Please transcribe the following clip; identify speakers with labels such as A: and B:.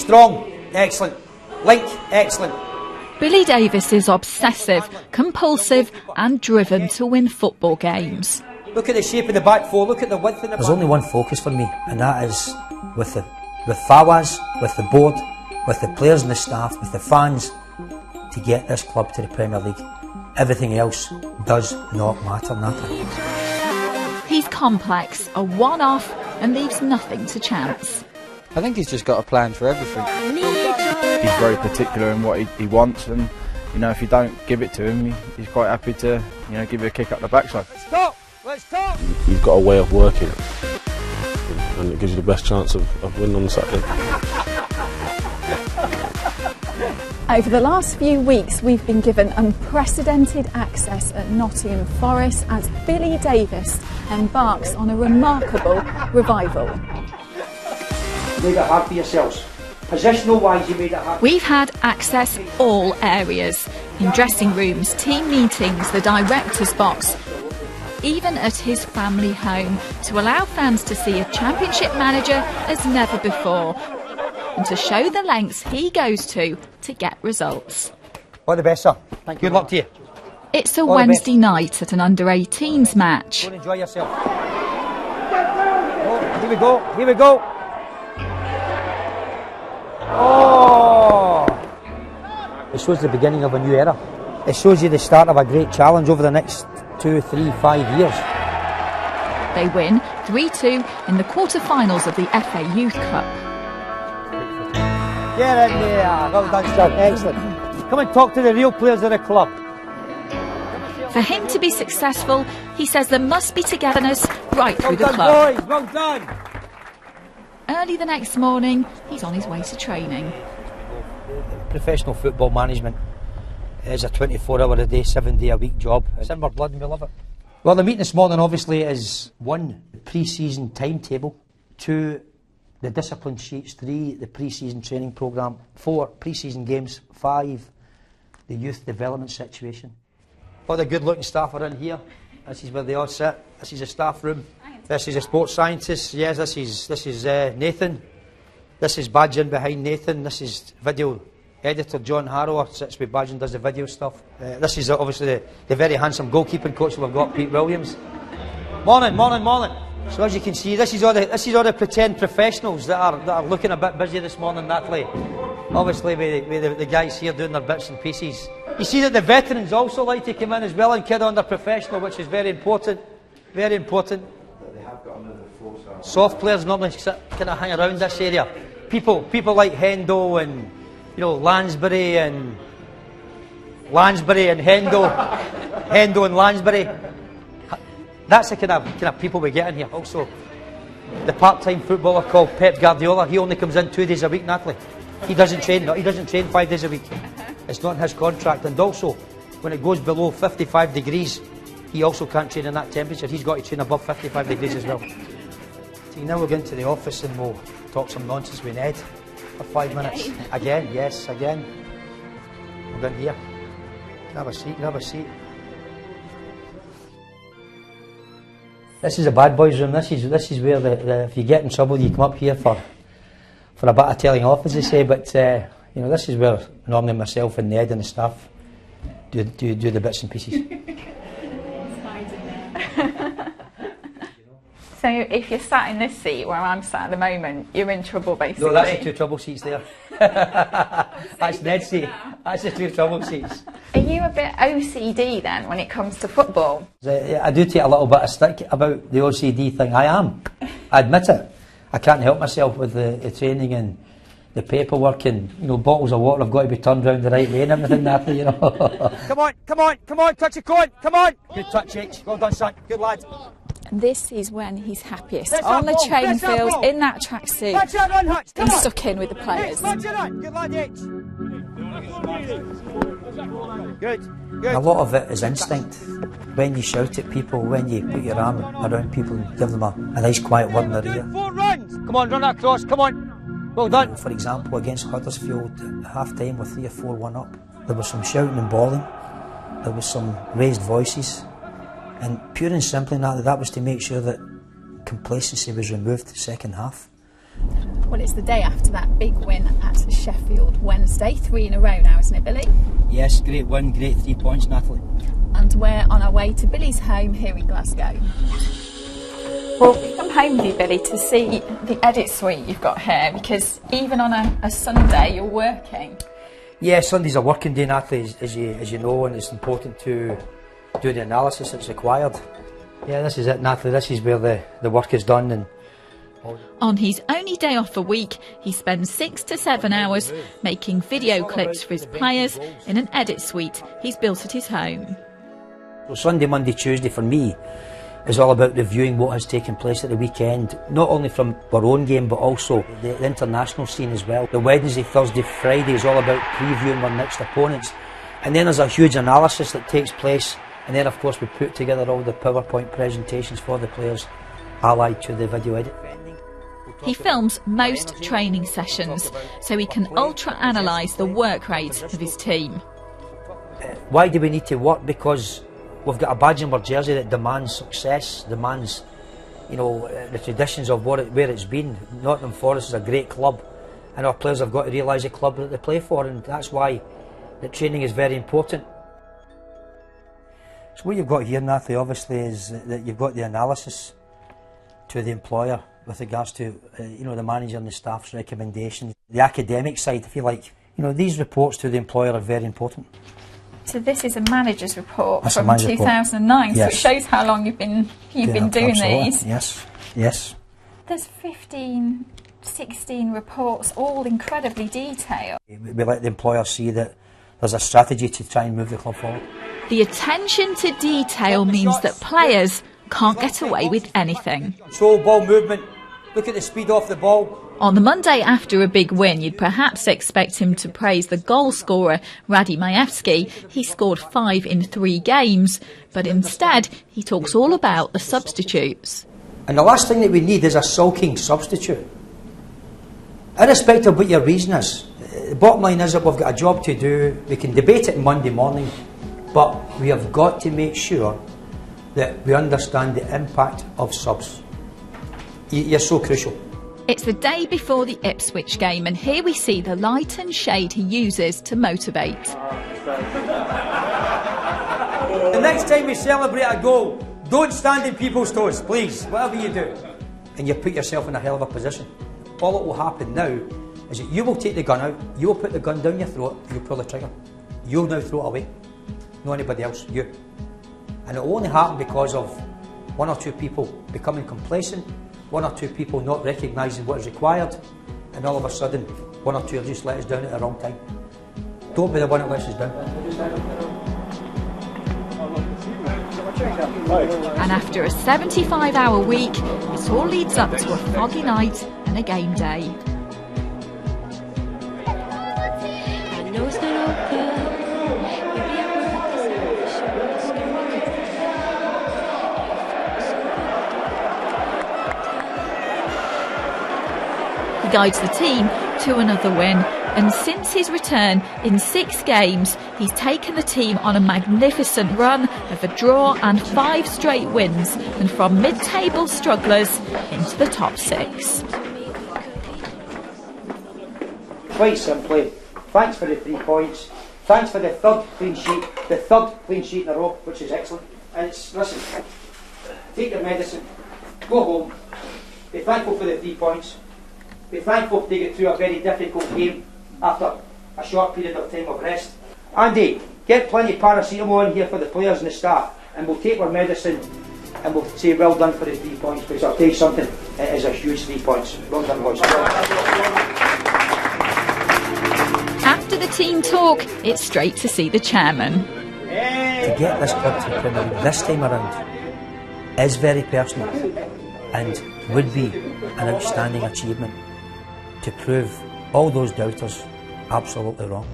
A: Strong, excellent. Link, excellent.
B: Billy Davies is obsessive, compulsive and driven to win football games.
A: Look at the shape of the back four, look at the width in the back.
C: There's only one focus for me, and that is with Fawaz, with the board, with the players and the staff, with the fans, to get this club to the Premier League. Everything else does not matter, Natalie.
B: He's complex, a one-off, and leaves nothing to chance.
D: I think he's just got a plan for everything. He's very particular in what he wants, and you know, if you don't give it to him, he's quite happy to, you know, give you a kick up the backside.
A: Stop! Let's talk!
E: You've got a way of working, and it gives you the best chance of winning on Saturday.
F: Over the last few weeks, we've been given unprecedented access at Nottingham Forest as Billy Davies embarks on a remarkable revival.
A: You made it hard for yourselves. Positional-wise, you made it hard.
B: We've had access all areas, in dressing rooms, team meetings, the director's box, even at his family home, to allow fans to see a championship manager as never before, and to show the lengths he goes to get results.
A: All the best, sir. Thank you. Good luck to you.
B: It's a Wednesday night at an under-18s match.
A: Go and enjoy yourself. Oh, here we go, here we go. Oh! It shows the beginning of a new era. It shows you the start of a great challenge over the next 2, 3, 5 years.
B: They win 3-2 in the quarter-finals of the FA Youth Cup.
A: Get in there. Well done, sir. Excellent. Come and talk to the real players of the club.
B: For him to be successful, he says there must be togetherness right through the club.
A: Well done, boys. Well done.
B: Early the next morning, he's on his way to training.
C: Professional football management is a 24-hour-a-day, 7-day-a-week job. It's in our blood and we love it.
A: Well, the meeting this morning obviously is 1, the pre-season timetable, 2, the discipline sheets, 3, the pre-season training programme, 4, pre-season games, 5, the youth development situation. All the good-looking staff are in here. This is where they all sit. This is a staff room. This is a sports scientist. Yes, this is Nathan. This is Badge in behind Nathan. This is video editor John Harrow sits with Badge and does the video stuff. This is obviously the very handsome goalkeeping coach we've got, Pete Williams. Morning, morning, morning. So as you can see, this is all the pretend professionals that are looking a bit busy this morning, Natalie. Obviously with the guys here doing their bits and pieces. You see that the veterans also like to come in as well and kid on their professional, which is very important. Very important.
E: They have got another 4 stars.
A: Soft players normally kind of hang around this area. People like Hendo and Lansbury and Hendo, Hendo and Lansbury. That's the kind of people we get in here. Also, the part-time footballer called Pep Guardiola. He only comes in 2 days a week, Natalie. He doesn't train. He doesn't train 5 days a week. It's not in his contract. And also, when it goes below 55 degrees, he also can't train in that temperature. He's got to train above 55 degrees as well. So now we'll go into the office and we'll talk some nonsense with Ned for 5 minutes. Again, yes, again. We'll go in here. Grab a seat, grab a seat. This is a bad boys room. This is where if you get in trouble, you come up here for a bit of telling off, as they say. But this is where normally myself and Ned and the staff do the bits and pieces.
F: So if you're sat in this seat where I'm sat at the moment, you're in trouble basically.
A: No, that's the 2 trouble seats there. That's Ned's seat. That's the 2 trouble seats.
F: Are you a bit OCD then when it comes to football?
A: I do take a little bit of stick about the OCD thing. I am. I admit it. I can't help myself with the training and the paperwork and bottles of water have got to be turned round the right way and everything, Natalie, Come on, touch your coin, come on! Good touch, H. Well done, son. Good lad.
F: This is when he's happiest, on the training field, in that tracksuit. He's stuck in with the players.
A: Good lad, H. Good.
C: A lot of it is instinct. When you shout at people, when you put your arm around people and give them a nice quiet word in their ear.
A: 4 runs! Come on, run that across, come on. Well done.
C: For example, against Huddersfield, at half-time with 3 or 4-1 up, there was some shouting and bawling. There was some raised voices. And pure and simply, that was to make sure that complacency was removed the second half.
F: Well, it's the day after that big win at Sheffield Wednesday, 3 in a row now, isn't it, Billy?
A: Yes, great win, great 3 points, Natalie.
F: And we're on our way to Billy's home here in Glasgow. Well, we've come home with you, Billy, to see the edit suite you've got here, because even on a Sunday you're working.
A: Yeah, Sunday's a working day, Natalie, as you know, and it's important to do the analysis that's required. Yeah, this is it, Natalie, this is where the work is done. And
B: on his only day off a week, he spends 6 to 7 hours making video clips for his players in an edit suite he's built at his home.
A: So Sunday, Monday, Tuesday for me is all about reviewing what has taken place at the weekend, not only from our own game but also the international scene as well. The Wednesday, Thursday, Friday is all about previewing our next opponents, and then there's a huge analysis that takes place, and then of course we put together all the PowerPoint presentations for the players allied to the video edit.
B: He films most training sessions so he can ultra-analyse the work rate of his team.
A: Why do we need to work? Because we've got a badge in our jersey that demands success, demands, you know, the traditions of where it's been. Nottingham Forest is a great club, and our players have got to realise the club that they play for, and that's why the training is very important. So what you've got here, Natalie, obviously, is that you've got the analysis to the employer with regards to, you know, the manager and the staff's recommendations. The academic side, if you like, you know, these reports to the employer are very important.
F: So this is a manager's report
A: That's
F: from 2009,
A: yes.
F: So it shows how long you've been doing
A: absolutely.
F: these.
A: Yes.
F: There's 15, 16 reports, all incredibly detailed.
A: We let the employer see that there's a strategy to try and move the club forward.
B: The attention to detail means that players can't get away with anything.
A: Control ball movement, look at the speed off the ball.
B: On the Monday after a big win, you'd perhaps expect him to praise the goal scorer, Radi Majewski. He scored 5 in 3 games, but instead he talks all about the substitutes.
A: And the last thing that we need is a sulking substitute. Irrespective of what your reason is, the bottom line is that we've got a job to do. We can debate it Monday morning, but we have got to make sure that we understand the impact of subs. You're so crucial.
B: It's the day before the Ipswich game, and here we see the light and shade he uses to motivate.
A: The next time we celebrate a goal, don't stand in people's toes, please, whatever you do. And you put yourself in a hell of a position. All that will happen now is that you will take the gun out, you will put the gun down your throat, you'll pull the trigger. You'll now throw it away. No anybody else, you. And it will only happen because of 1 or 2 people becoming complacent, 1 or 2 people not recognising what is required, and all of a sudden 1 or 2 have just let us down at the wrong time. Don't be the one that lets us down.
B: And after a 75-hour week, this all leads up to a foggy night and a game day. He guides the team to another win, and since his return in 6 games, he's taken the team on a magnificent run of a draw and 5 straight wins, and from mid-table strugglers into the top 6.
A: Quite simply, thanks for the 3 points, thanks for the 3rd clean sheet in a row, which is excellent. And listen, take your medicine, go home, be thankful for the 3 points. Be thankful to get through a very difficult game after a short period of time of rest. Andy, get plenty of paracetamol in here for the players and the staff, and we'll take our medicine and we'll say well done for the 3 points, because I'll tell you something, it is a huge 3 points. Well done, boys.
B: After the team talk, it's straight to see the chairman.
A: To get this club to the Premier League this time around is very personal and would be an outstanding achievement to prove all those doubters absolutely wrong.